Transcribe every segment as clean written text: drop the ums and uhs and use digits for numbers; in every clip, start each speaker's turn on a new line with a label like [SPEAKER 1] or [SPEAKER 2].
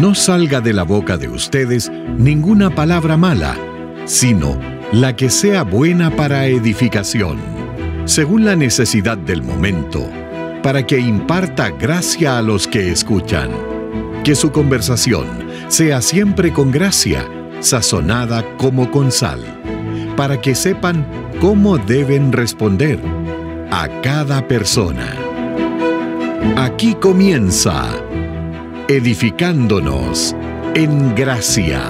[SPEAKER 1] no salga de la boca de ustedes ninguna palabra mala, sino la que sea buena para edificación, según la necesidad del momento, para que imparta gracia a los que escuchan. Que su conversación sea siempre con gracia, sazonada como con sal, para que sepan cómo deben responder a cada persona. Aquí comienza Edificándonos en Gracia.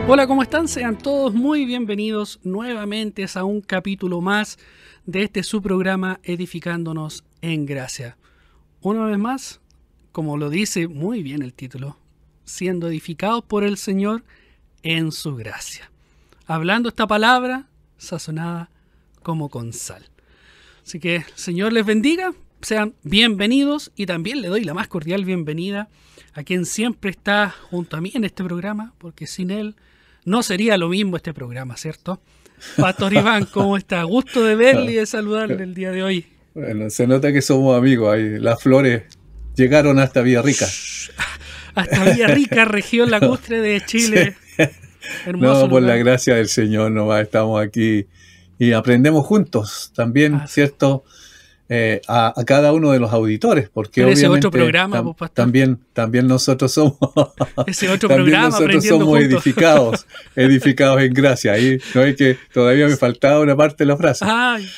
[SPEAKER 2] Hola, ¿cómo están? Sean todos muy bienvenidos nuevamente a un capítulo más de su programa Edificándonos en Gracia. Una vez más, como lo dice muy bien el título, siendo edificados por el Señor en su gracia. Hablando esta palabra sazonada como con sal. Así que el Señor les bendiga, sean bienvenidos, y también le doy la más cordial bienvenida a quien siempre está junto a mí en este programa, porque sin él no sería lo mismo este programa, ¿cierto? Pastor Iván, ¿cómo está? Gusto de verle y de saludarle el día de hoy.
[SPEAKER 3] Bueno, se nota que somos amigos ahí. Las flores llegaron hasta Villarrica.
[SPEAKER 2] Hasta Villarrica, región lacustre de Chile.
[SPEAKER 3] Sí.
[SPEAKER 2] Hermoso
[SPEAKER 3] no, por
[SPEAKER 2] lugar.
[SPEAKER 3] la gracia del Señor nomás estamos aquí y aprendemos juntos también, ¿cierto? A cada uno de los auditores, porque
[SPEAKER 2] pero
[SPEAKER 3] obviamente
[SPEAKER 2] ese otro programa, pues, pastor.
[SPEAKER 3] también nosotros somos
[SPEAKER 2] ese otro
[SPEAKER 3] también
[SPEAKER 2] programa,
[SPEAKER 3] nosotros somos
[SPEAKER 2] juntos.
[SPEAKER 3] edificados en gracia. Ahí no es que todavía me faltaba una parte de la frase.
[SPEAKER 2] Ay,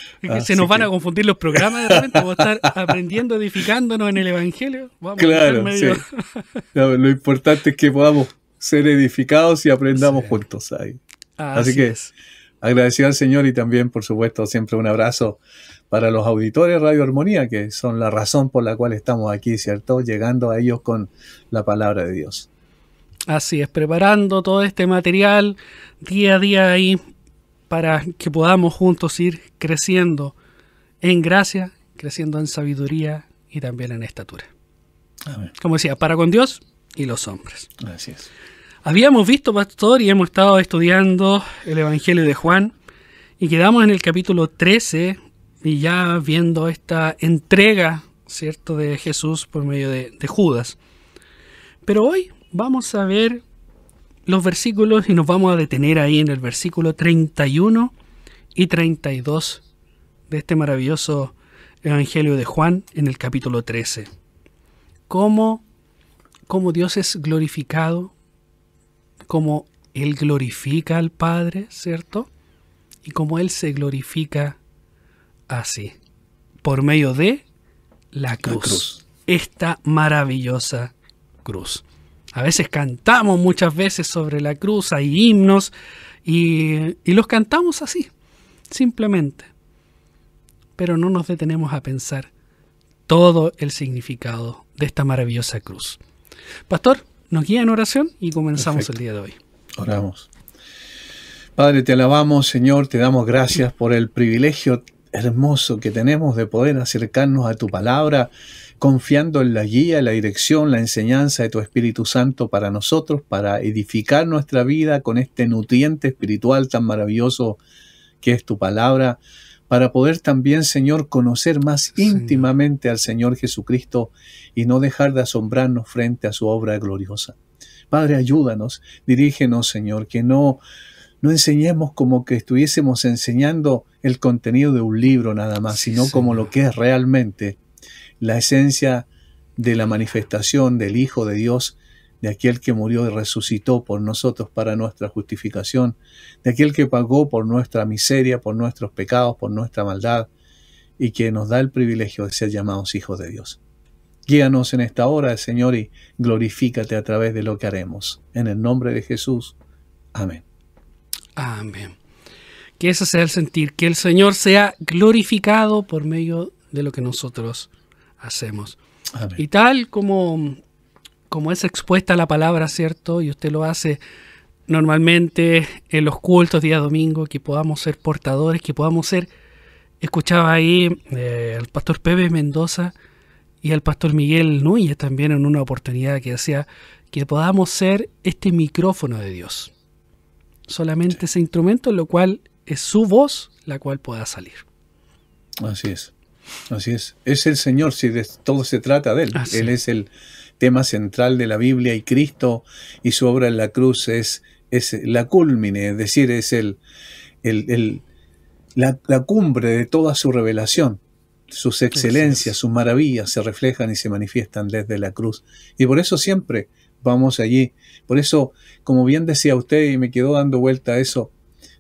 [SPEAKER 2] se nos van a confundir los programas de repente. Vamos a estar aprendiendo, edificándonos en el Evangelio. Vamos
[SPEAKER 3] claro,
[SPEAKER 2] a medio...
[SPEAKER 3] sí. No, lo importante es que podamos ser edificados y aprendamos
[SPEAKER 2] sí.
[SPEAKER 3] juntos ahí.
[SPEAKER 2] Así
[SPEAKER 3] que
[SPEAKER 2] es.
[SPEAKER 3] Agradecido al Señor, y también, por supuesto, siempre un abrazo para los auditores de Radio Armonía, que son la razón por la cual estamos aquí, ¿cierto? Llegando a ellos con la palabra de Dios.
[SPEAKER 2] Así es, preparando todo este material día a día ahí para que podamos juntos ir creciendo en gracia, creciendo en sabiduría y también en estatura.
[SPEAKER 3] Amén.
[SPEAKER 2] Como decía, para con Dios y los hombres.
[SPEAKER 3] Así es.
[SPEAKER 2] Habíamos visto, pastor, y hemos estado estudiando el Evangelio de Juan, y quedamos en el capítulo 13, y ya viendo esta entrega, ¿cierto?, de Jesús por medio de Judas. Pero hoy vamos a ver los versículos y nos vamos a detener ahí en el versículo 31 y 32 de este maravilloso Evangelio de Juan en el capítulo 13. Cómo Dios es glorificado, cómo Él glorifica al Padre, ¿cierto? Y cómo Él se glorifica así, por medio de la cruz. Esta maravillosa cruz. A veces cantamos muchas veces sobre la cruz, hay himnos, y los cantamos así, simplemente. Pero no nos detenemos a pensar todo el significado de esta maravillosa cruz. Pastor, nos guía en oración y comenzamos. Perfecto. El día de hoy.
[SPEAKER 3] Oramos. Padre, te alabamos, Señor, te damos gracias por el privilegio hermoso que tenemos de poder acercarnos a tu palabra, confiando en la guía, la dirección, la enseñanza de tu Espíritu Santo para nosotros, para edificar nuestra vida con este nutriente espiritual tan maravilloso que es tu palabra, para poder también, Señor, conocer más íntimamente al Señor Jesucristo y no dejar de asombrarnos frente a su obra gloriosa. Padre, ayúdanos, dirígenos, Señor, que no enseñemos como que estuviésemos enseñando el contenido de un libro nada más, sino como lo que es realmente la esencia de la manifestación del Hijo de Dios, de aquel que murió y resucitó por nosotros para nuestra justificación, de aquel que pagó por nuestra miseria, por nuestros pecados, por nuestra maldad, y que nos da el privilegio de ser llamados hijos de Dios. Guíanos en esta hora, Señor, y glorifícate a través de lo que haremos. En el nombre de Jesús. Amén.
[SPEAKER 2] Amén. Que ese sea el sentir, que el Señor sea glorificado por medio de lo que nosotros hacemos.
[SPEAKER 3] Amén.
[SPEAKER 2] Y tal como es expuesta la palabra, ¿cierto? Y usted lo hace normalmente en los cultos día domingo, que podamos ser portadores, que podamos ser, escuchaba ahí al pastor Pepe Mendoza y al pastor Miguel Núñez también en una oportunidad que decía que podamos ser este micrófono de Dios. Solamente ese instrumento, en lo cual es su voz la cual pueda salir.
[SPEAKER 3] Así es. Así es. Es el Señor, si de todo se trata de Él.
[SPEAKER 2] Así.
[SPEAKER 3] Él es el tema central de la Biblia, y Cristo y su obra en la cruz es la cúlmine, es decir, es la cumbre de toda su revelación. Sus excelencias, sus maravillas se reflejan y se manifiestan desde la cruz. Y por eso siempre vamos allí. Por eso, como bien decía usted, y me quedó dando vuelta a eso,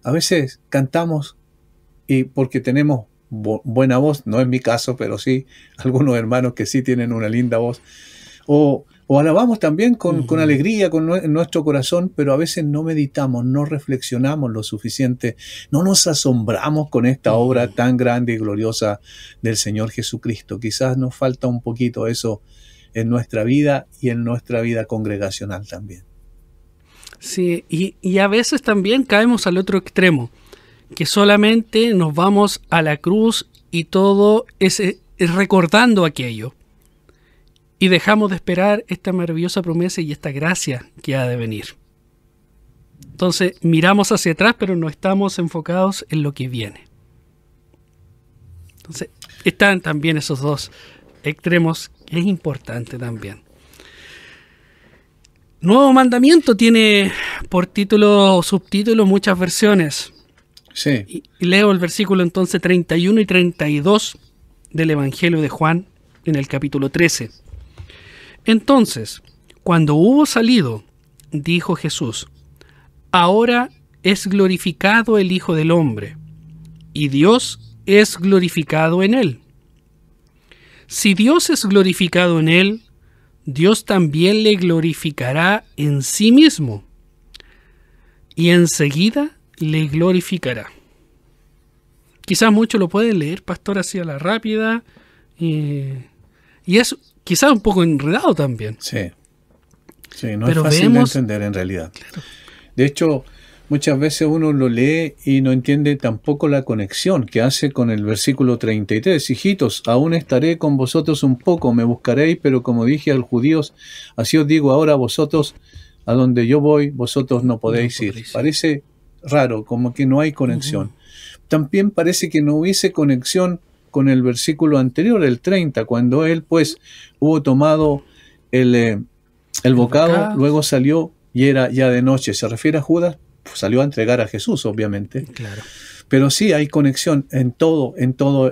[SPEAKER 3] a veces cantamos y porque tenemos buena voz, no es mi caso, pero sí algunos hermanos que sí tienen una linda voz, o alabamos también con alegría en nuestro corazón, pero a veces no meditamos, no reflexionamos lo suficiente, no nos asombramos con esta obra tan grande y gloriosa del Señor Jesucristo. Quizás nos falta un poquito eso en nuestra vida y en nuestra vida congregacional también.
[SPEAKER 2] Sí, y a veces también caemos al otro extremo, que solamente nos vamos a la cruz y todo es recordando aquello. Y dejamos de esperar esta maravillosa promesa y esta gracia que ha de venir. Entonces miramos hacia atrás, pero no estamos enfocados en lo que viene. Entonces están también esos dos extremos, que es importante también. Nuevo Mandamiento tiene por título o subtítulo muchas versiones.
[SPEAKER 3] Sí.
[SPEAKER 2] Y leo el versículo entonces 31 y 32 del Evangelio de Juan en el capítulo 13. Entonces, cuando hubo salido, dijo Jesús: ahora es glorificado el Hijo del Hombre, y Dios es glorificado en él. Si Dios es glorificado en él, Dios también le glorificará en sí mismo, y enseguida le glorificará. Quizás muchos lo pueden leer, pastor, así a la rápida, y es quizás un poco enredado también.
[SPEAKER 3] Sí, no es fácil de entender en realidad. Claro. De hecho, muchas veces uno lo lee y no entiende tampoco la conexión que hace con el versículo 33. Hijitos, aún estaré con vosotros un poco, me buscaréis, pero como dije a los judíos, así os digo ahora, vosotros, a donde yo voy, vosotros no podéis ir. Parece raro, como que no hay conexión. También parece que no hubiese conexión con el versículo anterior, el 30, cuando él pues hubo tomado el bocado, luego salió y era ya de noche. Se refiere a Judas, pues salió a entregar a Jesús, obviamente.
[SPEAKER 2] Claro.
[SPEAKER 3] Pero sí hay conexión en todo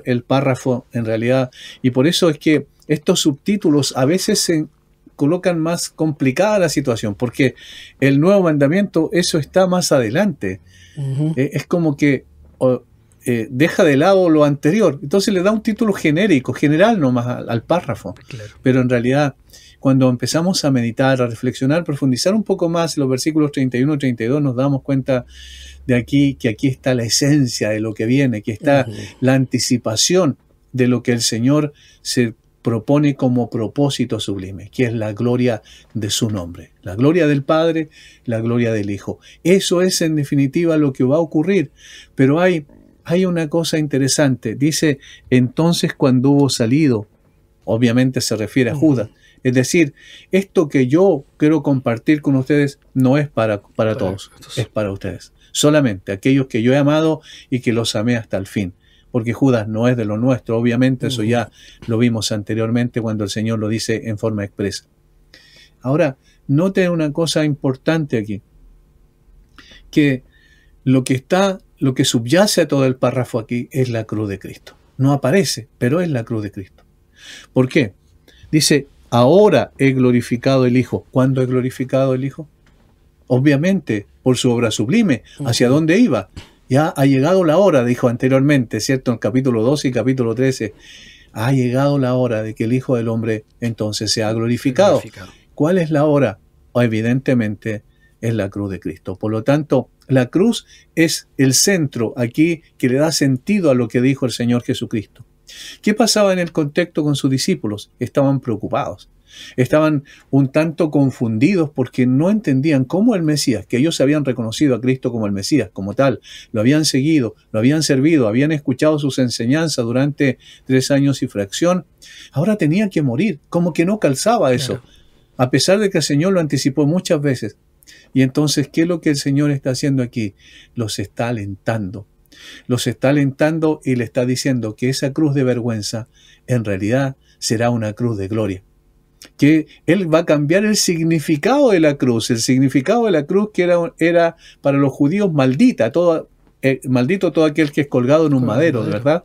[SPEAKER 3] el párrafo en realidad. Y por eso es que estos subtítulos a veces se colocan más complicada la situación, porque el nuevo mandamiento, eso está más adelante. Es como que deja de lado lo anterior, entonces le da un título genérico, general nomás al párrafo.
[SPEAKER 2] Claro.
[SPEAKER 3] Pero en realidad, cuando empezamos a meditar, a reflexionar, profundizar un poco más los versículos 31 y 32, nos damos cuenta de que aquí está la esencia de lo que viene, que está la anticipación de lo que el Señor se propone como propósito sublime, que es la gloria de su nombre, la gloria del Padre, la gloria del Hijo. Eso es en definitiva lo que va a ocurrir, pero hay una cosa interesante. Dice, entonces cuando hubo salido, obviamente se refiere a Judas. Es decir, esto que yo quiero compartir con ustedes no es para todos, es para ustedes. Solamente aquellos que yo he amado y que los amé hasta el fin. Porque Judas no es de lo nuestro, obviamente eso ya lo vimos anteriormente cuando el Señor lo dice en forma expresa. Ahora, note una cosa importante aquí, que lo que subyace a todo el párrafo aquí es la cruz de Cristo. No aparece, pero es la cruz de Cristo. ¿Por qué? Dice, ahora he glorificado el Hijo. ¿Cuándo he glorificado el Hijo? Obviamente, por su obra sublime. ¿Hacia dónde iba? Ya ha llegado la hora, dijo anteriormente, ¿cierto? En el capítulo 12 y capítulo 13. Ha llegado la hora de que el Hijo del Hombre entonces sea glorificado. ¿Cuál es la hora? Evidentemente es la cruz de Cristo. Por lo tanto, la cruz es el centro aquí que le da sentido a lo que dijo el Señor Jesucristo. ¿Qué pasaba en el contexto con sus discípulos? Estaban preocupados. Estaban un tanto confundidos porque no entendían cómo el Mesías, que ellos habían reconocido a Cristo como el Mesías, como tal, lo habían seguido, lo habían servido, habían escuchado sus enseñanzas durante 3 años y fracción, ahora tenía que morir, como que no calzaba eso, claro. A pesar de que el Señor lo anticipó muchas veces. Y entonces, ¿qué es lo que el Señor está haciendo aquí? Los está alentando. Los está alentando y le está diciendo que esa cruz de vergüenza en realidad será una cruz de gloria. que Él va a cambiar el significado de la cruz. El significado de la cruz que era para los judíos maldito todo aquel que es colgado en un madero, ¿verdad?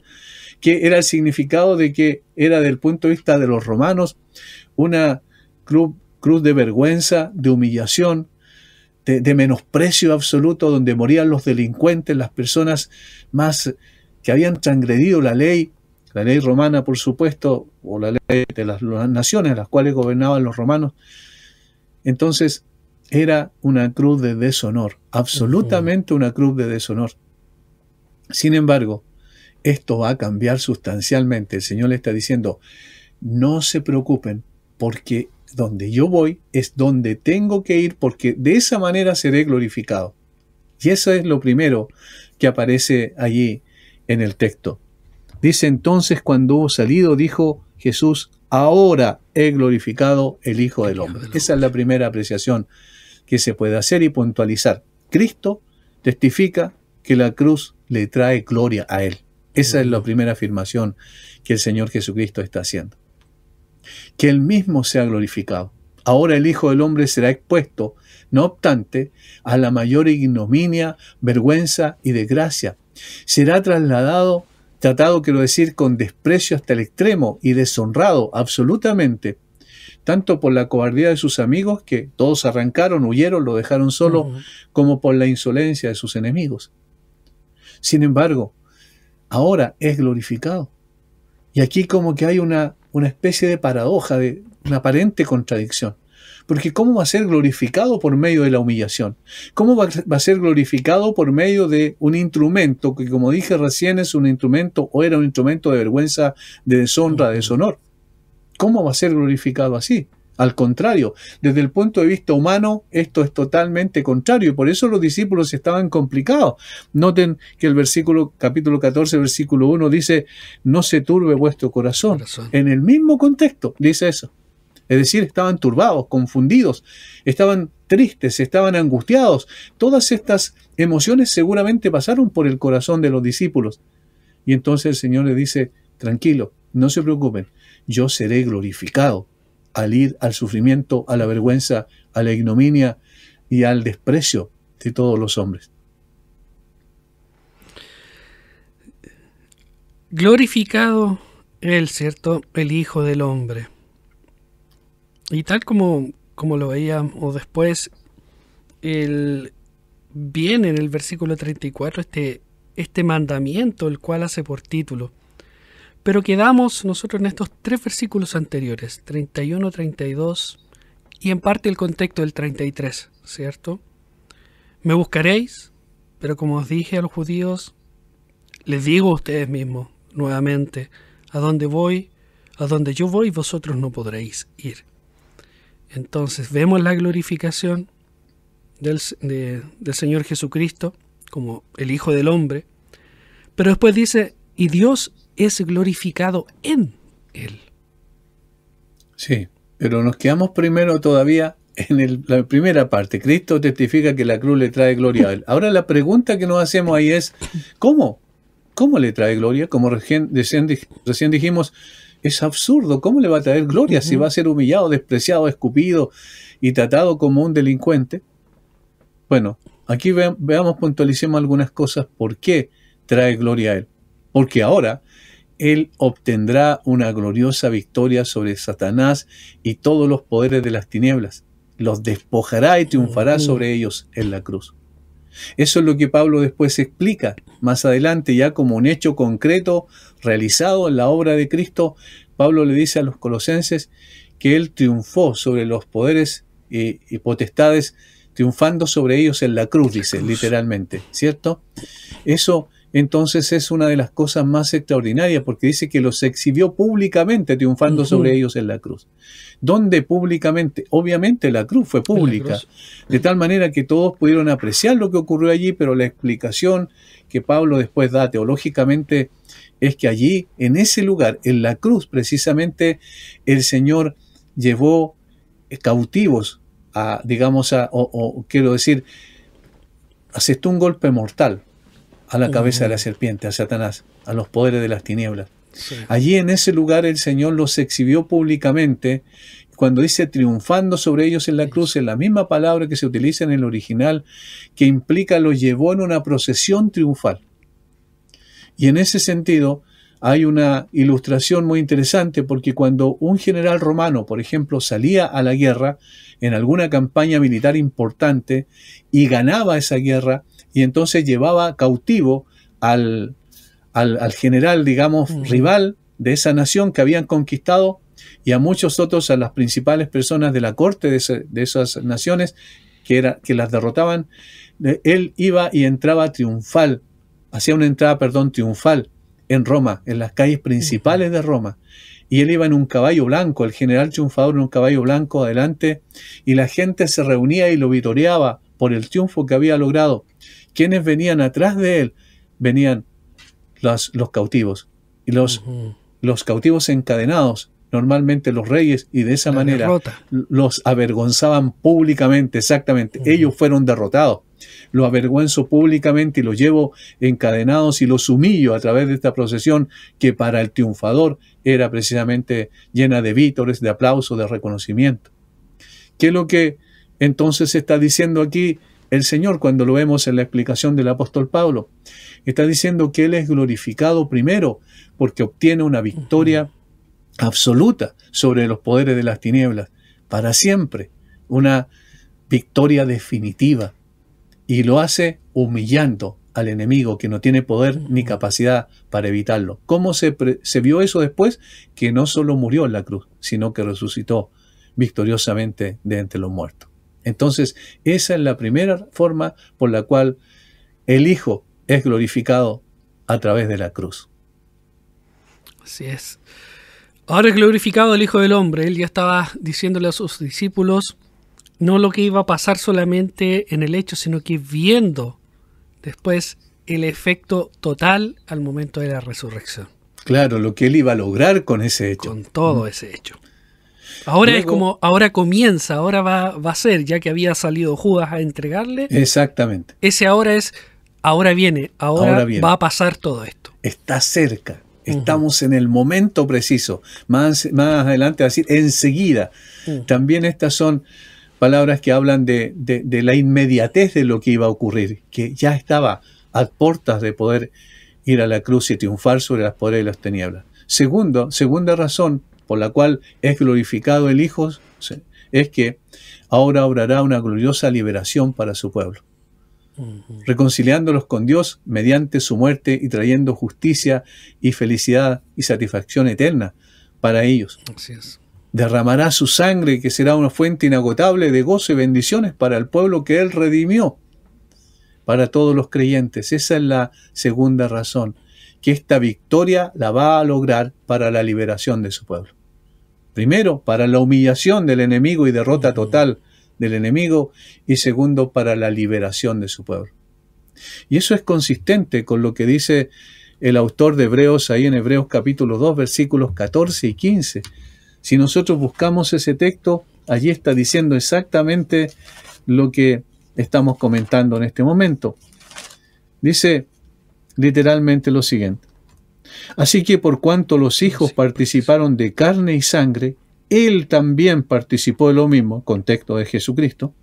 [SPEAKER 3] Que era el significado de que era, del punto de vista de los romanos, una cruz de vergüenza, de humillación, de menosprecio absoluto, donde morían los delincuentes, las personas más que habían transgredido la ley romana, por supuesto, o la ley de las naciones a las cuales gobernaban los romanos. Entonces, era una cruz de deshonor, absolutamente una cruz de deshonor. Sin embargo, esto va a cambiar sustancialmente. El Señor le está diciendo, no se preocupen, porque donde yo voy es donde tengo que ir, porque de esa manera seré glorificado. Y eso es lo primero que aparece allí en el texto. Dice entonces, cuando hubo salido, dijo Jesús, ahora he glorificado el Hijo del Hombre. Esa es la primera apreciación que se puede hacer y puntualizar. Cristo testifica que la cruz le trae gloria a Él. Esa es la primera afirmación que el Señor Jesucristo está haciendo. Que Él mismo sea glorificado. Ahora el Hijo del Hombre será expuesto, no obstante, a la mayor ignominia, vergüenza y desgracia. Será tratado, quiero decir, con desprecio hasta el extremo y deshonrado absolutamente, tanto por la cobardía de sus amigos, que todos arrancaron, huyeron, lo dejaron solo, como por la insolencia de sus enemigos. Sin embargo, ahora es glorificado. Y aquí como que hay una especie de paradoja, de una aparente contradicción. Porque ¿cómo va a ser glorificado por medio de la humillación? ¿Cómo va a ser glorificado por medio de un instrumento que, como dije recién, es un instrumento o era un instrumento de vergüenza, de deshonra, de deshonor? ¿Cómo va a ser glorificado así? Al contrario, desde el punto de vista humano, esto es totalmente contrario, y por eso los discípulos estaban complicados. Noten que el capítulo 14, versículo 1 dice, no se turbe vuestro corazón. En el mismo contexto dice eso. Es decir, estaban turbados, confundidos, estaban tristes, estaban angustiados. Todas estas emociones seguramente pasaron por el corazón de los discípulos. Y entonces el Señor les dice, tranquilo, no se preocupen, yo seré glorificado al ir al sufrimiento, a la vergüenza, a la ignominia y al desprecio de todos los hombres.
[SPEAKER 2] Glorificado Él, ¿cierto? El Hijo del Hombre. Y tal como lo veíamos después, viene en el versículo 34 este mandamiento, el cual hace por título. Pero quedamos nosotros en estos tres versículos anteriores, 31, 32 y en parte el contexto del 33, ¿cierto? Me buscaréis, pero como os dije a los judíos, les digo a ustedes mismos, nuevamente, a donde yo voy, vosotros no podréis ir. Entonces vemos la glorificación del Señor Jesucristo como el Hijo del Hombre, pero después dice, y Dios es glorificado en Él.
[SPEAKER 3] Sí, pero nos quedamos primero todavía en la primera parte. Cristo testifica que la cruz le trae gloria a Él. Ahora la pregunta que nos hacemos ahí es, ¿cómo? ¿Cómo le trae gloria? Como recién dijimos, es absurdo. ¿Cómo le va a traer gloria si va a ser humillado, despreciado, escupido y tratado como un delincuente? Bueno, aquí veamos, puntualicemos algunas cosas. ¿Por qué trae gloria a Él? Porque ahora Él obtendrá una gloriosa victoria sobre Satanás y todos los poderes de las tinieblas. Los despojará y triunfará sobre ellos en la cruz. Eso es lo que Pablo después explica más adelante, ya como un hecho concreto realizado en la obra de Cristo. Pablo le dice a los colosenses que Él triunfó sobre los poderes y potestades, triunfando sobre ellos en la cruz, dice literalmente, ¿cierto? Eso entonces es una de las cosas más extraordinarias, porque dice que los exhibió públicamente, triunfando sobre ellos en la cruz. ¿Dónde públicamente? Obviamente la cruz fue pública, de tal manera que todos pudieron apreciar lo que ocurrió allí, pero la explicación que Pablo después da teológicamente es que allí, en ese lugar, en la cruz precisamente, el Señor llevó cautivos asestó un golpe mortal a la cabeza de la serpiente, a Satanás, a los poderes de las tinieblas. Sí. Allí en ese lugar el Señor los exhibió públicamente cuando dice triunfando sobre ellos en la cruz, es la misma palabra que se utiliza en el original, que implica los llevó en una procesión triunfal. Y en ese sentido hay una ilustración muy interesante, porque cuando un general romano, por ejemplo, salía a la guerra en alguna campaña militar importante y ganaba esa guerra, y entonces llevaba cautivo al general, digamos, rival de esa nación que habían conquistado, y a muchos otros, a las principales personas de la corte de esas naciones que las derrotaban, él iba y entraba triunfal, hacía una entrada, triunfal en Roma, en las calles principales de Roma. Y él iba en un caballo blanco, el general triunfador en un caballo blanco adelante, y la gente se reunía y lo vitoreaba por el triunfo que había logrado. ¿Quiénes venían atrás de él? Venían los cautivos, y los cautivos encadenados, normalmente los reyes, y de esa manera
[SPEAKER 2] derrota.
[SPEAKER 3] Los avergonzaban públicamente, exactamente. Ellos fueron derrotados. Los avergüenzo públicamente y los llevo encadenados y los humillo a través de esta procesión que para el triunfador era precisamente llena de vítores, de aplausos, de reconocimiento. ¿Qué es lo que entonces está diciendo aquí el Señor cuando lo vemos en la explicación del apóstol Pablo? Está diciendo que Él es glorificado primero porque obtiene una victoria absoluta sobre los poderes de las tinieblas, para siempre, una victoria definitiva, y lo hace humillando al enemigo que no tiene poder ni capacidad para evitarlo. ¿Cómo se vio eso después? Que no solo murió en la cruz, sino que resucitó victoriosamente de entre los muertos. Entonces, esa es la primera forma por la cual el Hijo es glorificado, a través de la cruz.
[SPEAKER 2] Así es. Ahora es glorificado el Hijo del Hombre. Él ya estaba diciéndole a sus discípulos no lo que iba a pasar solamente en el hecho, sino que viendo después el efecto total al momento de la resurrección.
[SPEAKER 3] Claro, lo que Él iba a lograr con ese hecho.
[SPEAKER 2] Con todo ese hecho. Ahora luego, es como, ahora comienza, ahora va a ser, ya que había salido Judas a entregarle.
[SPEAKER 3] Exactamente.
[SPEAKER 2] Ese ahora es, ahora viene. Va a pasar todo esto.
[SPEAKER 3] Está cerca. Estamos en el momento preciso. Más adelante va a decir, enseguida. También estas son palabras que hablan de la inmediatez de lo que iba a ocurrir, que ya estaba a puertas de poder ir a la cruz y triunfar sobre las poderes de las tinieblas. Segunda razón por la cual es glorificado el Hijo, es que ahora obrará una gloriosa liberación para su pueblo, reconciliándolos con Dios mediante su muerte y trayendo justicia y felicidad y satisfacción eterna para ellos.
[SPEAKER 2] Así es.
[SPEAKER 3] Derramará su sangre, que será una fuente inagotable de gozo y bendiciones para el pueblo que Él redimió, para todos los creyentes. Esa es la segunda razón, que esta victoria la va a lograr para la liberación de su pueblo. Primero, para la humillación del enemigo y derrota total del enemigo, y segundo, para la liberación de su pueblo. Y eso es consistente con lo que dice el autor de Hebreos, ahí en Hebreos capítulo 2, versículos 14 y 15. Si nosotros buscamos ese texto, allí está diciendo exactamente lo que estamos comentando en este momento. Dice literalmente lo siguiente: así que por cuanto los hijos participaron de carne y sangre, Él también participó de lo mismo, contexto de Jesucristo,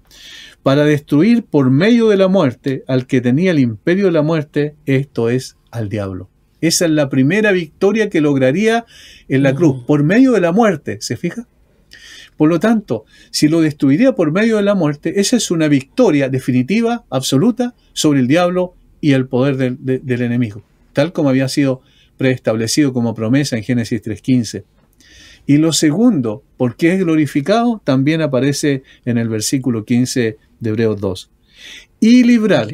[SPEAKER 3] para destruir por medio de la muerte al que tenía el imperio de la muerte, esto es, al diablo. Esa es la primera victoria que lograría en la cruz, por medio de la muerte, ¿se fija? Por lo tanto, si lo destruiría por medio de la muerte, esa es una victoria definitiva, absoluta, sobre el diablo y el poder del enemigo, tal como había sido preestablecido como promesa en Génesis 3:15. Y lo segundo, ¿por qué es glorificado? También aparece en el versículo 15 de Hebreos 2. Y librar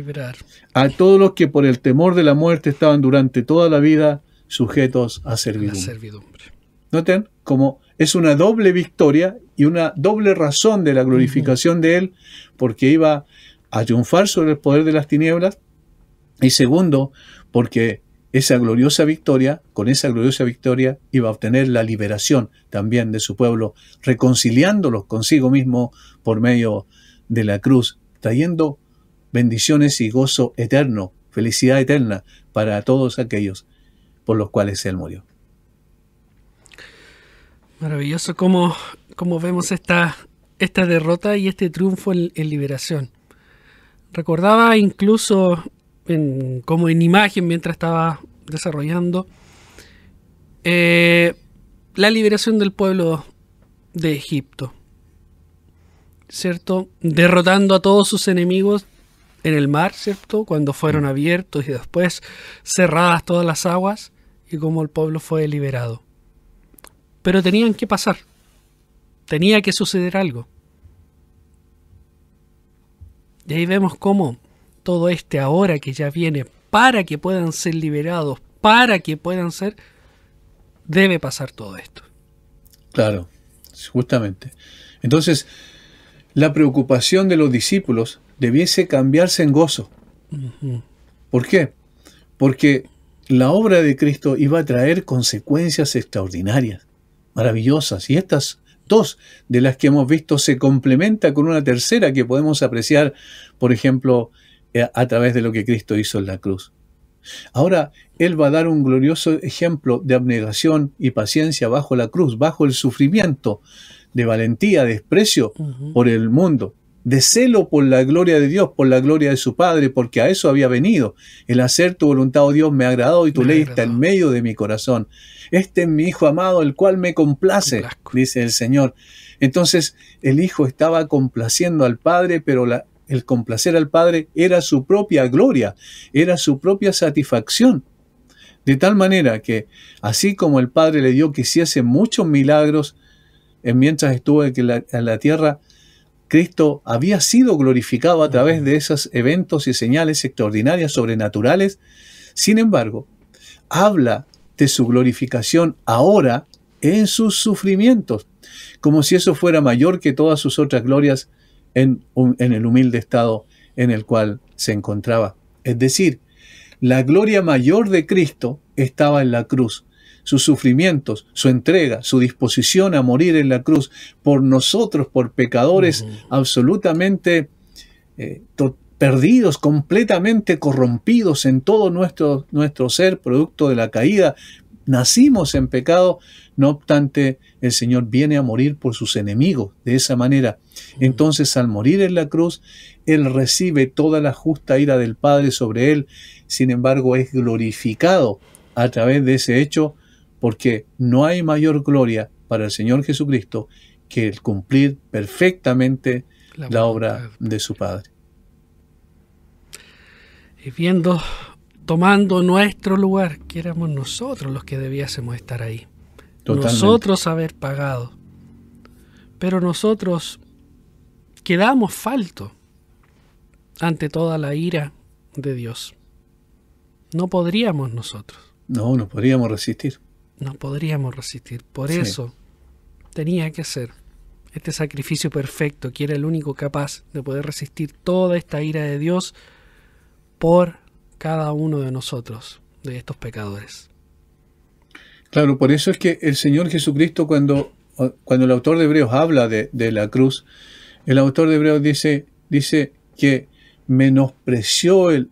[SPEAKER 3] a todos los que por el temor de la muerte estaban durante toda la vida sujetos a servidumbre. Noten cómo es una doble victoria y una doble razón de la glorificación de Él, porque iba a triunfar sobre el poder de las tinieblas, y segundo, porque con esa gloriosa victoria iba a obtener la liberación también de su pueblo, reconciliándolos consigo mismo por medio de la cruz, trayendo bendiciones y gozo eterno, felicidad eterna para todos aquellos por los cuales Él murió.
[SPEAKER 2] Maravilloso cómo como vemos esta derrota y este triunfo en liberación. Recordaba incluso como en imagen mientras estaba desarrollando la liberación del pueblo de Egipto, ¿cierto? Derrotando a todos sus enemigos en el mar, ¿cierto? Cuando fueron abiertos y después cerradas todas las aguas y como el pueblo fue liberado. Pero tenían que pasar. Tenía que suceder algo. Y ahí vemos cómo todo ahora que ya viene para que puedan ser liberados, para que puedan ser, debe pasar todo esto.
[SPEAKER 3] Claro, justamente. Entonces, la preocupación de los discípulos debiese cambiarse en gozo.
[SPEAKER 2] Uh-huh.
[SPEAKER 3] ¿Por qué? Porque la obra de Cristo iba a traer consecuencias extraordinarias, maravillosas, y estas dos de las que hemos visto se complementa con una tercera que podemos apreciar, por ejemplo, a través de lo que Cristo hizo en la cruz. Ahora, Él va a dar un glorioso ejemplo de abnegación y paciencia bajo la cruz, bajo el sufrimiento, de valentía, de desprecio por el mundo, de celo por la gloria de Dios, por la gloria de su Padre, porque a eso había venido. El hacer tu voluntad, oh Dios, me ha agradado y tu ley está en medio de mi corazón. Este es mi Hijo amado, el cual me complace, dice el Señor. Entonces, el Hijo estaba complaciendo al Padre, pero el complacer al Padre era su propia gloria, era su propia satisfacción. De tal manera que, así como el Padre le dio que hiciese muchos milagros mientras estuvo en la tierra, Cristo había sido glorificado a través de esos eventos y señales extraordinarias, sobrenaturales. Sin embargo, habla de su glorificación ahora en sus sufrimientos, como si eso fuera mayor que todas sus otras glorias en el humilde estado en el cual se encontraba. Es decir, la gloria mayor de Cristo estaba en la cruz. Sus sufrimientos, su entrega, su disposición a morir en la cruz por nosotros, por pecadores absolutamente perdidos, completamente corrompidos en todo nuestro ser, producto de la caída. Nacimos en pecado, no obstante, el Señor viene a morir por sus enemigos de esa manera. Entonces, al morir en la cruz, Él recibe toda la justa ira del Padre sobre Él. Sin embargo, es glorificado a través de ese hecho, porque no hay mayor gloria para el Señor Jesucristo que el cumplir perfectamente la obra de su Padre.
[SPEAKER 2] Y tomando nuestro lugar, que éramos nosotros los que debiésemos estar ahí. Totalmente. Nosotros haber pagado. Pero nosotros quedamos faltos ante toda la ira de Dios. No podríamos nosotros.
[SPEAKER 3] No podríamos resistir.
[SPEAKER 2] No podríamos resistir. Por eso tenía que ser este sacrificio perfecto, que era el único capaz de poder resistir toda esta ira de Dios por cada uno de nosotros, de estos pecadores.
[SPEAKER 3] Claro, por eso es que el Señor Jesucristo, cuando el autor de Hebreos habla de la cruz, el autor de Hebreos dice que menospreció el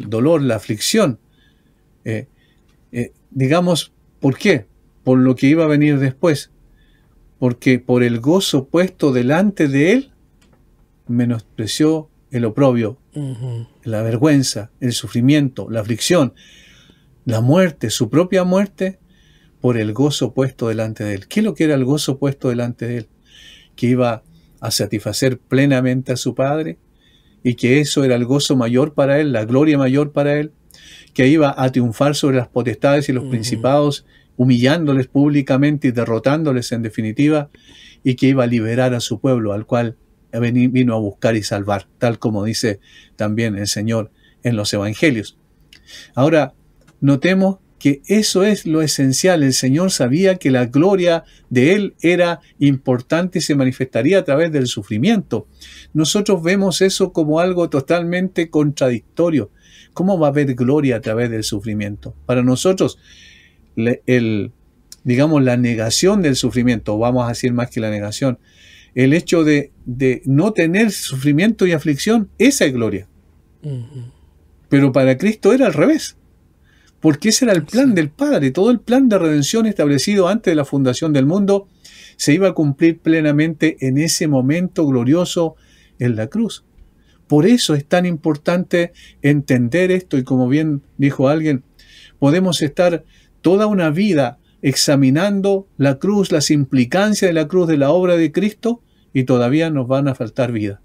[SPEAKER 3] dolor, la aflicción. ¿Por qué? Por lo que iba a venir después. Porque por el gozo puesto delante de Él, menospreció el oprobio, la vergüenza, el sufrimiento, la aflicción, la muerte, su propia muerte, por el gozo puesto delante de Él. ¿Qué es lo que era el gozo puesto delante de Él? Que iba a satisfacer plenamente a su Padre, y que eso era el gozo mayor para Él, la gloria mayor para Él, que iba a triunfar sobre las potestades y los principados, humillándoles públicamente y derrotándoles en definitiva, y que iba a liberar a su pueblo, al cual vino a buscar y salvar, tal como dice también el Señor en los Evangelios. Ahora, notemos que eso es lo esencial. El Señor sabía que la gloria de Él era importante y se manifestaría a través del sufrimiento. Nosotros vemos eso como algo totalmente contradictorio. ¿Cómo va a haber gloria a través del sufrimiento? Para nosotros, la negación del sufrimiento, vamos a decir más que la negación, el hecho de no tener sufrimiento y aflicción, esa es gloria. Pero para Cristo era al revés. Porque ese era el plan del Padre. Todo el plan de redención establecido antes de la fundación del mundo se iba a cumplir plenamente en ese momento glorioso en la cruz. Por eso es tan importante entender esto, y como bien dijo alguien, podemos estar toda una vida examinando la cruz, las implicancias de la cruz, de la obra de Cristo, y todavía nos van a faltar vida.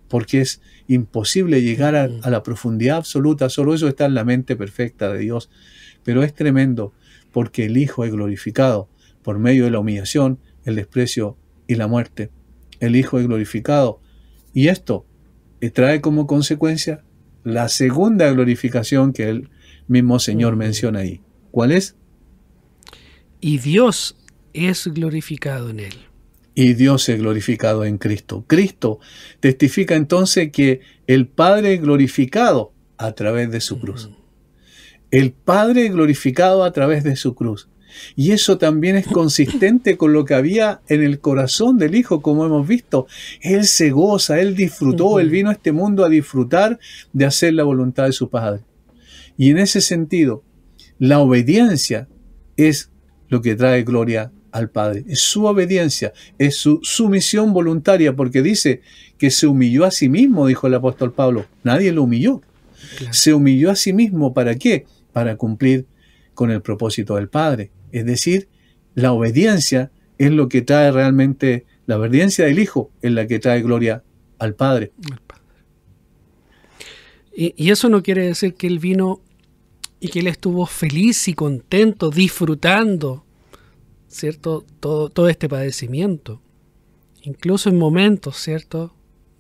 [SPEAKER 3] Porque es imposible llegar a la profundidad absoluta, solo eso está en la mente perfecta de Dios. Pero es tremendo, porque el Hijo es glorificado por medio de la humillación, el desprecio y la muerte. El Hijo es glorificado, y esto trae como consecuencia la segunda glorificación que el mismo Señor menciona ahí. ¿Cuál es?
[SPEAKER 2] Y Dios es glorificado en él.
[SPEAKER 3] Y Dios es glorificado en Cristo. Cristo testifica entonces que el Padre es glorificado a través de su cruz. El Padre es glorificado a través de su cruz. Y eso también es consistente con lo que había en el corazón del Hijo, como hemos visto. Él se goza, Él disfrutó, Él vino a este mundo a disfrutar de hacer la voluntad de su Padre. Y en ese sentido, la obediencia es lo que trae gloria al Padre. Es su obediencia, es su sumisión voluntaria, porque dice que se humilló a sí mismo, dijo el apóstol Pablo. Nadie lo humilló. Claro. Se humilló a sí mismo, ¿para qué? Para cumplir con el propósito del Padre. Es decir, la obediencia es lo que trae realmente, la obediencia del Hijo es la que trae gloria al Padre.
[SPEAKER 2] Y eso no quiere decir que Él vino y que Él estuvo feliz y contento, disfrutando, ¿cierto? Todo este padecimiento. Incluso en momentos, ¿cierto?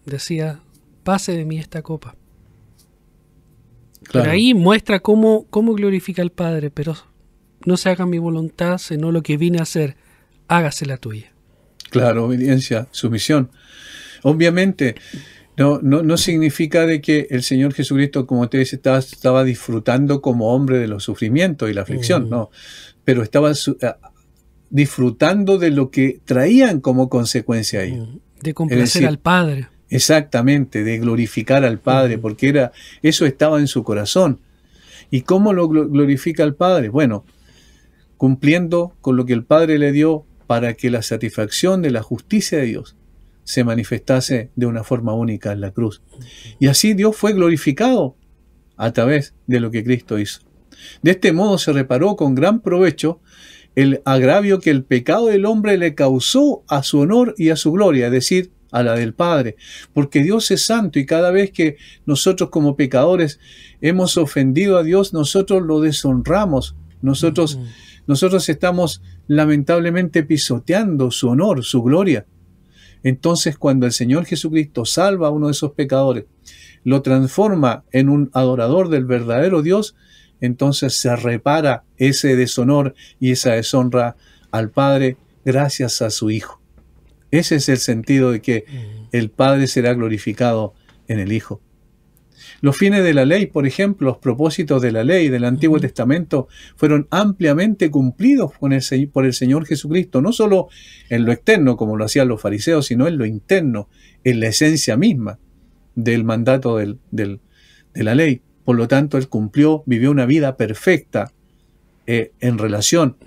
[SPEAKER 2] Decía, pase de mí esta copa. Claro. Pero ahí muestra cómo glorifica al Padre, pero no se haga mi voluntad, sino lo que vine a hacer, hágase la tuya.
[SPEAKER 3] Claro, obediencia, sumisión. Obviamente, no significa de que el Señor Jesucristo, como usted dice, estaba disfrutando como hombre de los sufrimientos y la aflicción, no. Pero estaba disfrutando de lo que traían como consecuencia a ello.
[SPEAKER 2] De complacer al Padre.
[SPEAKER 3] Exactamente, de glorificar al Padre, porque eso estaba en su corazón. ¿Y cómo lo glorifica al Padre? Bueno, cumpliendo con lo que el Padre le dio para que la satisfacción de la justicia de Dios se manifestase de una forma única en la cruz. Y así Dios fue glorificado a través de lo que Cristo hizo. De este modo se reparó con gran provecho el agravio que el pecado del hombre le causó a su honor y a su gloria, es decir, a la del Padre, porque Dios es santo y cada vez que nosotros como pecadores hemos ofendido a Dios, nosotros lo deshonramos, nosotros estamos lamentablemente pisoteando su honor, su gloria. Entonces, cuando el Señor Jesucristo salva a uno de esos pecadores, lo transforma en un adorador del verdadero Dios, entonces se repara ese deshonor y esa deshonra al Padre gracias a su Hijo. Ese es el sentido de que el Padre será glorificado en el Hijo. Los fines de la ley, por ejemplo, los propósitos de la ley del Antiguo Testamento fueron ampliamente cumplidos por el Señor Jesucristo, no solo en lo externo, como lo hacían los fariseos, sino en lo interno, en la esencia misma del mandato de la ley. Por lo tanto, Él vivió una vida perfecta en relación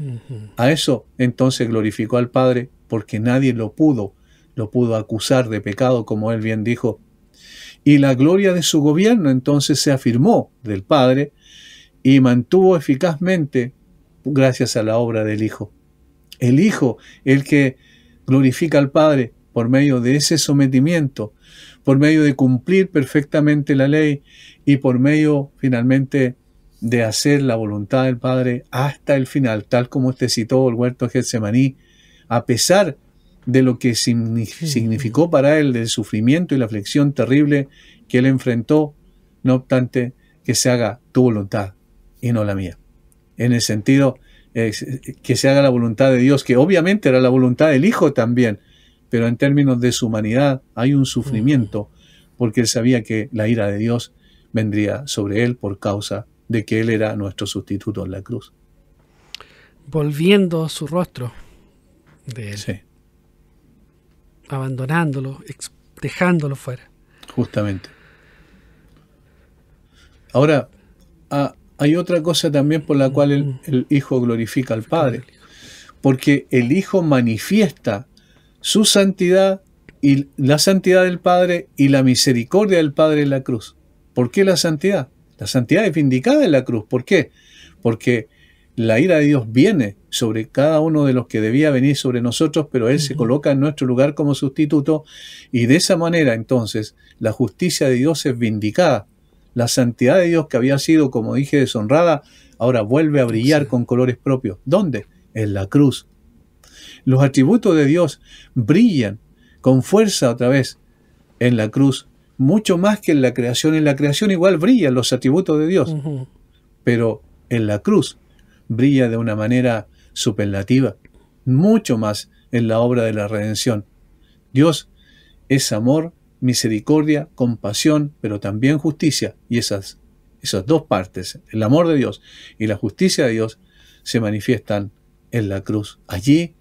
[SPEAKER 3] a eso. Entonces glorificó al Padre porque nadie lo pudo acusar de pecado, como Él bien dijo. Y la gloria de su gobierno entonces se afirmó del Padre y mantuvo eficazmente gracias a la obra del Hijo. El Hijo, el que glorifica al Padre por medio de ese sometimiento, por medio de cumplir perfectamente la ley y por medio finalmente de hacer la voluntad del Padre hasta el final, tal como usted citó el huerto de Getsemaní, a pesar de lo que significó para él, del sufrimiento y la aflicción terrible que él enfrentó, no obstante que se haga tu voluntad y no la mía. En el sentido que se haga la voluntad de Dios, que obviamente era la voluntad del Hijo también, pero en términos de su humanidad hay un sufrimiento, porque él sabía que la ira de Dios vendría sobre él por causa de que él era nuestro sustituto en la cruz.
[SPEAKER 2] Volviendo su rostro de él.
[SPEAKER 3] Sí.
[SPEAKER 2] Abandonándolo, dejándolo fuera.
[SPEAKER 3] Justamente. Ahora, hay otra cosa también por la cual el Hijo glorifica al Padre. Porque el Hijo manifiesta su santidad y la santidad del Padre y la misericordia del Padre en la cruz. ¿Por qué la santidad? La santidad es vindicada en la cruz. ¿Por qué? Porque la ira de Dios viene sobre cada uno de los que debía venir sobre nosotros, pero Él se coloca en nuestro lugar como sustituto, y de esa manera entonces la justicia de Dios es vindicada. La santidad de Dios, que había sido, como dije, deshonrada, ahora vuelve a brillar con colores propios. ¿Dónde? En la cruz. Los atributos de Dios brillan con fuerza otra vez en la cruz, mucho más que en la creación. En la creación igual brillan los atributos de Dios, pero en la cruz brilla de una manera superlativa, mucho más en la obra de la redención. Dios es amor, misericordia, compasión, pero también justicia, y esas dos partes, el amor de Dios y la justicia de Dios, se manifiestan en la cruz. Allí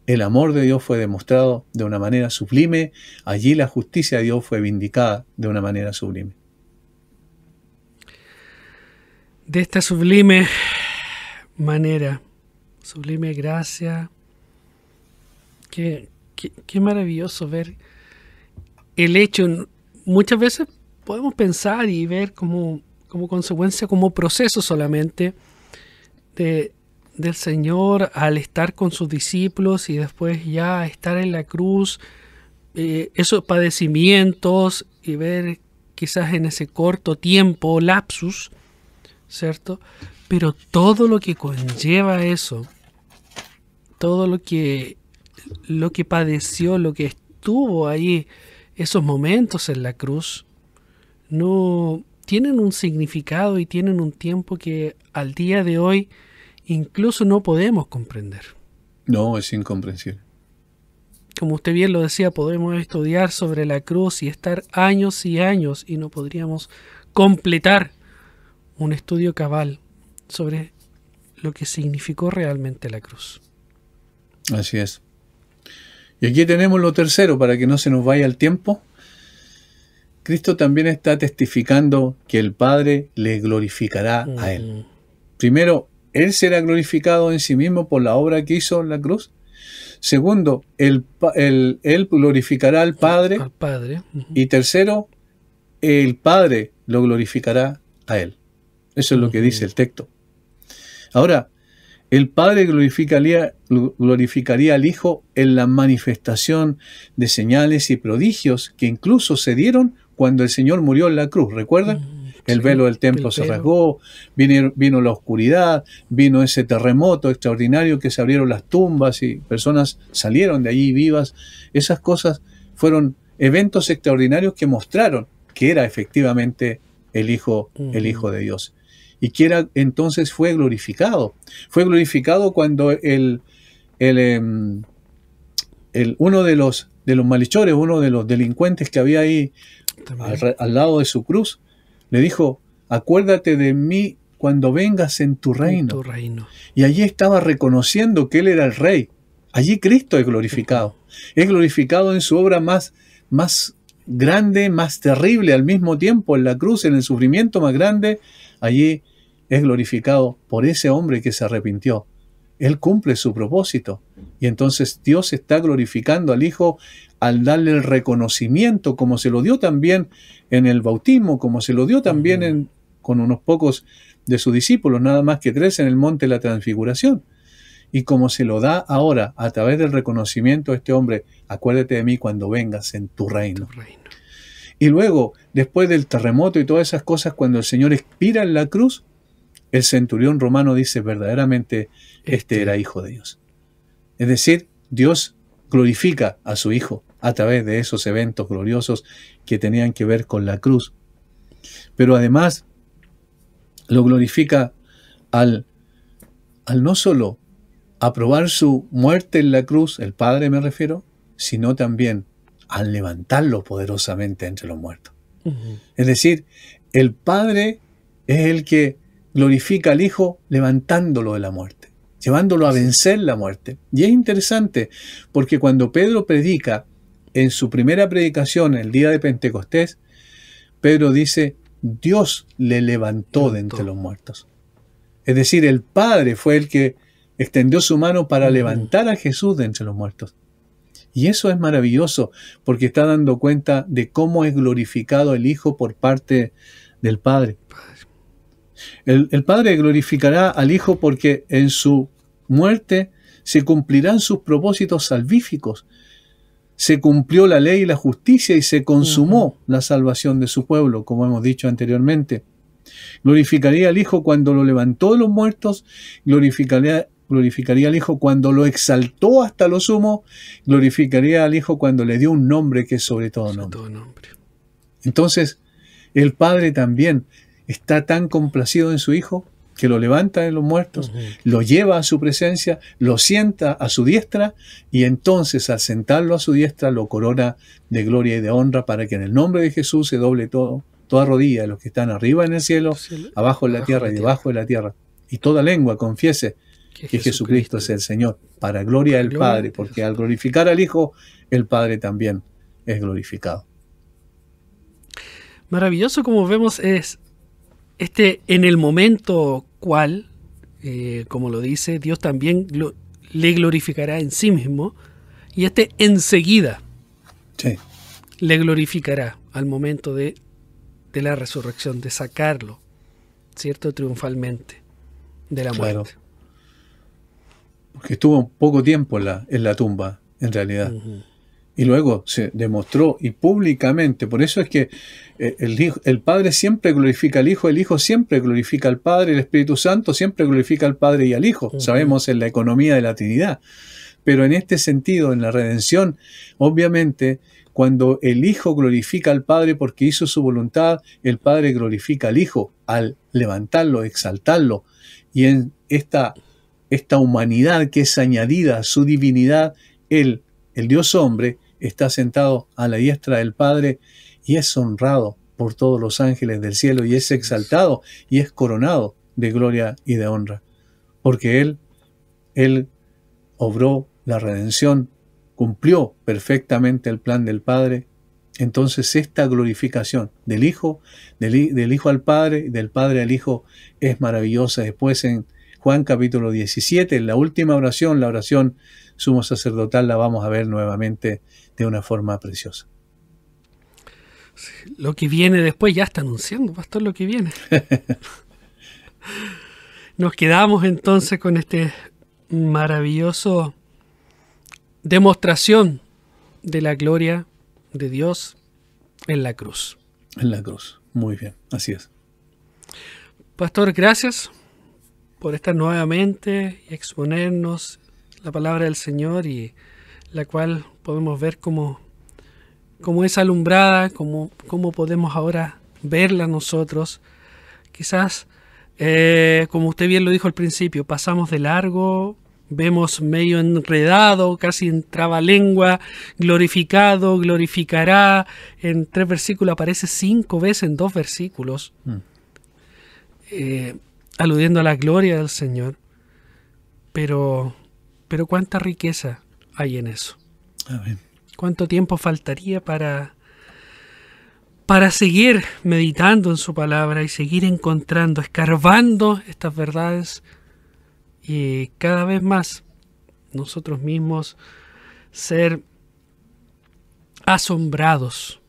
[SPEAKER 3] el amor de Dios fue demostrado de una manera sublime, allí la justicia de Dios fue vindicada de una manera sublime.
[SPEAKER 2] De esta sublime manera, sublime gracia, qué maravilloso ver el hecho. Muchas veces podemos pensar y ver como consecuencia, como proceso solamente del Señor al estar con sus discípulos y después ya estar en la cruz, esos padecimientos, y ver quizás en ese corto tiempo, lapsus, ¿cierto? Pero todo lo que conlleva eso, todo lo que padeció, lo que estuvo ahí, esos momentos en la cruz, no tienen un significado y tienen un tiempo que al día de hoy incluso no podemos comprender.
[SPEAKER 3] No, es incomprensible.
[SPEAKER 2] Como usted bien lo decía, podemos estudiar sobre la cruz y estar años y años y no podríamos completar un estudio cabal sobre lo que significó realmente la cruz.
[SPEAKER 3] Así es. Y aquí tenemos lo tercero, para que no se nos vaya el tiempo. Cristo también está testificando que el Padre le glorificará a Él. Primero, Él será glorificado en sí mismo por la obra que hizo en la cruz. Segundo, Él glorificará al Padre. Y tercero, el Padre lo glorificará a Él. Eso es lo que dice el texto. Ahora, el Padre glorificaría al Hijo en la manifestación de señales y prodigios que incluso se dieron cuando el Señor murió en la cruz. ¿Recuerdan? El velo del templo se rasgó, vino la oscuridad, vino ese terremoto extraordinario que se abrieron las tumbas y personas salieron de allí vivas. Esas cosas fueron eventos extraordinarios que mostraron que era efectivamente el Hijo de Dios. Y que entonces fue glorificado. Fue glorificado cuando uno de los malhechores, uno de los delincuentes que había ahí al lado de su cruz, le dijo: acuérdate de mí cuando vengas en tu reino. Y allí estaba reconociendo que Él era el Rey. Allí Cristo es glorificado. Es glorificado en su obra más grande, más terrible al mismo tiempo, en la cruz, en el sufrimiento más grande. Allí es glorificado por ese hombre que se arrepintió. Él cumple su propósito. Y entonces Dios está glorificando al Hijo al darle el reconocimiento, como se lo dio también en el bautismo, como se lo dio también con unos pocos de sus discípulos, nada más que 3 en el monte de la transfiguración. Y como se lo da ahora a través del reconocimiento a este hombre: acuérdate de mí cuando vengas en tu reino. Y luego, después del terremoto y todas esas cosas, cuando el Señor expira en la cruz, el centurión romano dice: verdaderamente este era Hijo de Dios. Es decir, Dios glorifica a su Hijo a través de esos eventos gloriosos que tenían que ver con la cruz. Pero además lo glorifica al no solo aprobar su muerte en la cruz, el Padre me refiero, sino también al levantarlo poderosamente entre los muertos. Es decir, el Padre es el que glorifica al Hijo levantándolo de la muerte, llevándolo a vencer la muerte. Y es interesante porque cuando Pedro predica en su primera predicación el día de Pentecostés, Pedro dice: Dios le levantó de entre los muertos. Es decir, el Padre fue el que extendió su mano para levantar a Jesús de entre los muertos. Y eso es maravilloso, porque está dando cuenta de cómo es glorificado el Hijo por parte del Padre. El Padre glorificará al Hijo porque en su muerte se cumplirán sus propósitos salvíficos. Se cumplió la ley y la justicia y se consumó la salvación de su pueblo, como hemos dicho anteriormente. Glorificaría al Hijo cuando lo levantó de los muertos, glorificaría al Hijo cuando lo exaltó hasta lo sumo, glorificaría al Hijo cuando le dio un nombre que es sobre todo nombre. Entonces, el Padre también está tan complacido en su Hijo que lo levanta de los muertos, lo lleva a su presencia, lo sienta a su diestra y entonces al sentarlo a su diestra lo corona de gloria y de honra para que en el nombre de Jesús se doble toda rodilla de los que están arriba en el cielo, abajo en la tierra y debajo de la tierra. Y toda lengua confiese que Jesucristo es el Señor, para gloria del Padre, porque al glorificar al Hijo, el Padre también es glorificado.
[SPEAKER 2] Maravilloso, como vemos, es en el momento cual, como lo dice, Dios también le glorificará en sí mismo, y enseguida le glorificará al momento de la resurrección, de sacarlo, ¿cierto?, triunfalmente de la muerte.
[SPEAKER 3] Porque estuvo poco tiempo en la tumba, en realidad. Y luego se demostró y públicamente, por eso es que el Padre siempre glorifica al Hijo, el Hijo siempre glorifica al Padre, el Espíritu Santo siempre glorifica al Padre y al Hijo. Sabemos en la economía de la Trinidad. Pero en este sentido, en la redención, obviamente, cuando el Hijo glorifica al Padre porque hizo su voluntad, el Padre glorifica al Hijo al levantarlo, exaltarlo. Y en esta humanidad que es añadida a su divinidad, el Dios hombre está sentado a la diestra del Padre y es honrado por todos los ángeles del cielo y es exaltado y es coronado de gloria y de honra. Porque Él obró la redención, cumplió perfectamente el plan del Padre. Entonces esta glorificación del Hijo al Padre, del Padre al Hijo, es maravillosa. Después en Juan capítulo 17, en la última oración, la oración sumo sacerdotal, la vamos a ver nuevamente de una forma preciosa.
[SPEAKER 2] Lo que viene después ya está anunciando, pastor, lo que viene. Nos quedamos entonces con maravilloso demostración de la gloria de Dios en la cruz.
[SPEAKER 3] En la cruz, muy bien, así es.
[SPEAKER 2] Pastor, gracias por estar nuevamente y exponernos la palabra del Señor, y la cual podemos ver cómo es alumbrada, cómo podemos ahora verla nosotros. Quizás, como usted bien lo dijo al principio, pasamos de largo, vemos medio enredado, casi en trabalengua, glorificado, glorificará. En 3 versículos aparece 5 veces en 2 versículos, aludiendo a la gloria del Señor. Pero cuánta riqueza hay en eso.
[SPEAKER 3] Amén.
[SPEAKER 2] Cuánto tiempo faltaría para seguir meditando en su palabra y seguir encontrando, escarbando estas verdades, y cada vez más nosotros mismos ser asombrados.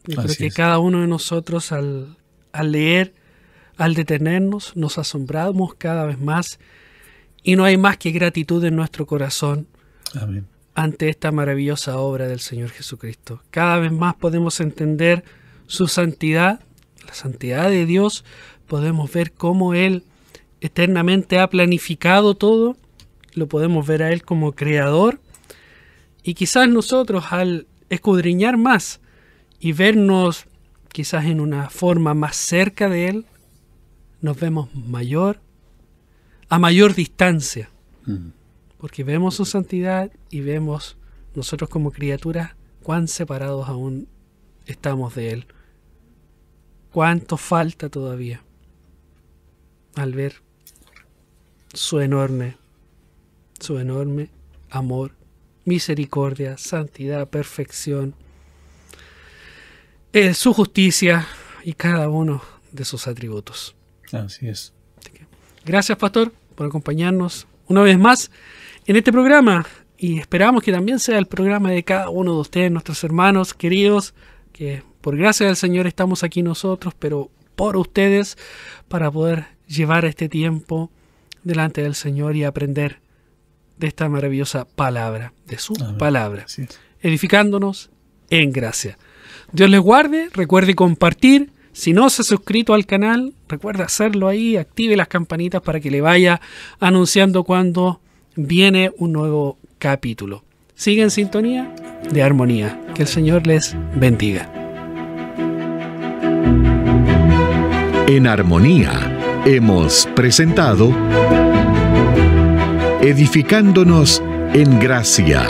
[SPEAKER 2] Yo creo que cada uno de nosotros al leer, al detenernos, nos asombramos cada vez más, y no hay más que gratitud en nuestro corazón.
[SPEAKER 3] Amén.
[SPEAKER 2] Ante esta maravillosa obra del Señor Jesucristo. Cada vez más podemos entender su santidad, la santidad de Dios. Podemos ver cómo Él eternamente ha planificado todo. Lo podemos ver a Él como creador. Y quizás nosotros, al escudriñar más y vernos quizás en una forma más cerca de Él, nos vemos a mayor distancia. Porque vemos su santidad y vemos nosotros como criaturas cuán separados aún estamos de Él. Cuánto falta todavía al ver su enorme amor, misericordia, santidad, perfección, su justicia y cada uno de sus atributos.
[SPEAKER 3] Así es.
[SPEAKER 2] Gracias, pastor, por acompañarnos una vez más en este programa, y esperamos que también sea el programa de cada uno de ustedes, nuestros hermanos queridos, que por gracia del Señor estamos aquí nosotros, pero por ustedes, para poder llevar este tiempo delante del Señor y aprender de esta maravillosa palabra, de su palabra, sí, edificándonos en gracia. Dios les guarde, recuerde compartir. Si no se ha suscrito al canal, recuerde hacerlo ahí, active las campanitas para que le vaya anunciando cuando viene un nuevo capítulo. Sigue en sintonía de Armonía. Que el Señor les bendiga.
[SPEAKER 1] En Armonía hemos presentado Edificándonos en Gracia.